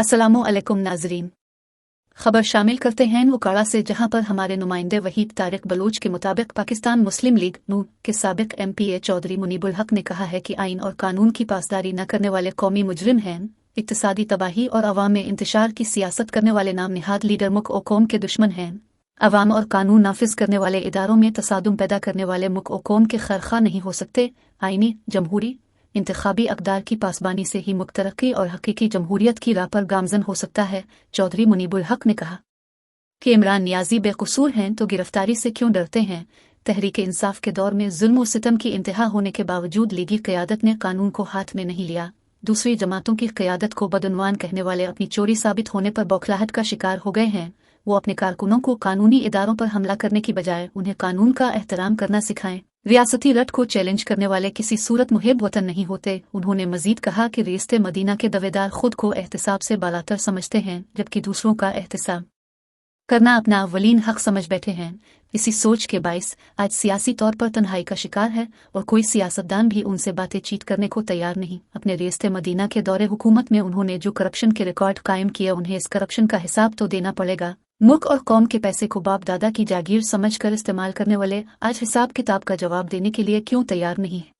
अस्सलामु अलैकुम नाजरीन। खबर शामिल करते हैं वकाड़ा से, जहां पर हमारे नुमाइंदे वहीद तारिक बलूच के मुताबिक पाकिस्तान मुस्लिम लीग नून के साबिक MPA चौधरी मुनीबुल हक ने कहा है कि आइन और कानून की पासदारी न करने वाले कौमी मुजरिम हैं, इक्तिसादी तबाही और अवाम में इंतशार की सियासत करने वाले नाम निहाद लीडर मुक ओ कौम के दुश्मन हैं, अवाम और कानून नाफिज करने वाले इदारों में तसादुम पैदा करने वाले मुक ओ कौम के खैरखा नहीं हो सकते। आइनी जमहूरी इंतखाबी अकदार की पासबानी से ही मुक्त तरक्की और हकीकी जमहूरियत की राह पर गामजन हो सकता है। चौधरी मुनीबुल हक ने कहा कि इमरान नियाजी बेकसूर हैं तो गिरफ्तारी से क्यों डरते हैं। तहरीक इंसाफ के दौर में जुल्म और सितम की इंतहा होने के बावजूद लीगी क़यादत ने कानून को हाथ में नहीं लिया। दूसरी जमातों की क़यादत को बदउनवान कहने वाले अपनी चोरी साबित होने पर बौखलाहट का शिकार हो गए हैं। वो अपने कारकुनों को कानूनी इदारों पर हमला करने की बजाय उन्हें कानून का एहतराम करना सिखाएं। रियासती रट को चैलेंज करने वाले किसी सूरत मुहिब वतन नहीं होते। उन्होंने मजीद कहा कि रियासत मदीना के दावेदार खुद को एहतिसाब से बालातर समझते हैं, जबकि दूसरों का एहतिसाब करना अपना अवलीन हक समझ बैठे हैं। इसी सोच के बाइस आज सियासी तौर पर तन्हाई का शिकार है और कोई सियासतदान भी उनसे बातचीत करने को तैयार नहीं। अपने रियासत मदीना के दौरे हुकूमत में उन्होंने जो करप्शन के रिकॉर्ड कायम किया, उन्हें इस करप्शन का हिसाब तो देना पड़ेगा। मुल्क और कौम के पैसे को बाप दादा की जागीर समझकर इस्तेमाल करने वाले आज हिसाब किताब का जवाब देने के लिए क्यों तैयार नहीं है।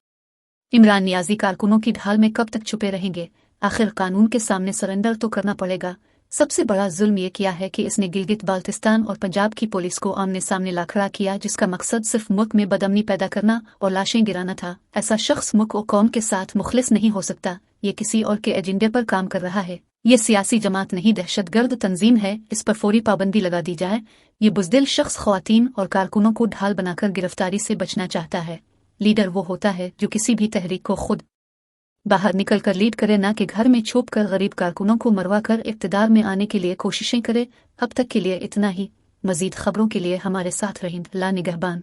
इमरान नियाजी कारकुनों की ढाल में कब तक छुपे रहेंगे। आखिर कानून के सामने सरेंडर तो करना पड़ेगा। सबसे बड़ा जुल्म ये किया है कि इसने गिलगित बाल्टिस्तान और पंजाब की पुलिस को आमने सामने ला खड़ा किया, जिसका मकसद सिर्फ मुल्क में बदअमनी पैदा करना और लाशें गिराना था। ऐसा शख्स मुल्क और कौम के साथ मुखलिस नहीं हो सकता। ये किसी और के एजेंडे पर काम कर रहा है। ये सियासी जमात नहीं, दहशतगर्द तंजीम है। इस पर फौरी पाबंदी लगा दी जाए। ये बुज़दिल शख्स ख्वातीन और कारकुनों को ढाल बनाकर गिरफ्तारी से बचना चाहता है। लीडर वो होता है जो किसी भी तहरीक को खुद बाहर निकल कर लीड करे, ना कि घर में छुप कर गरीब कारकुनों को मरवा कर इक़्तिदार में आने के लिए कोशिशें करे। अब तक के लिए इतना ही। मज़ीद खबरों के लिए हमारे साथ रहें। ला निगहबान।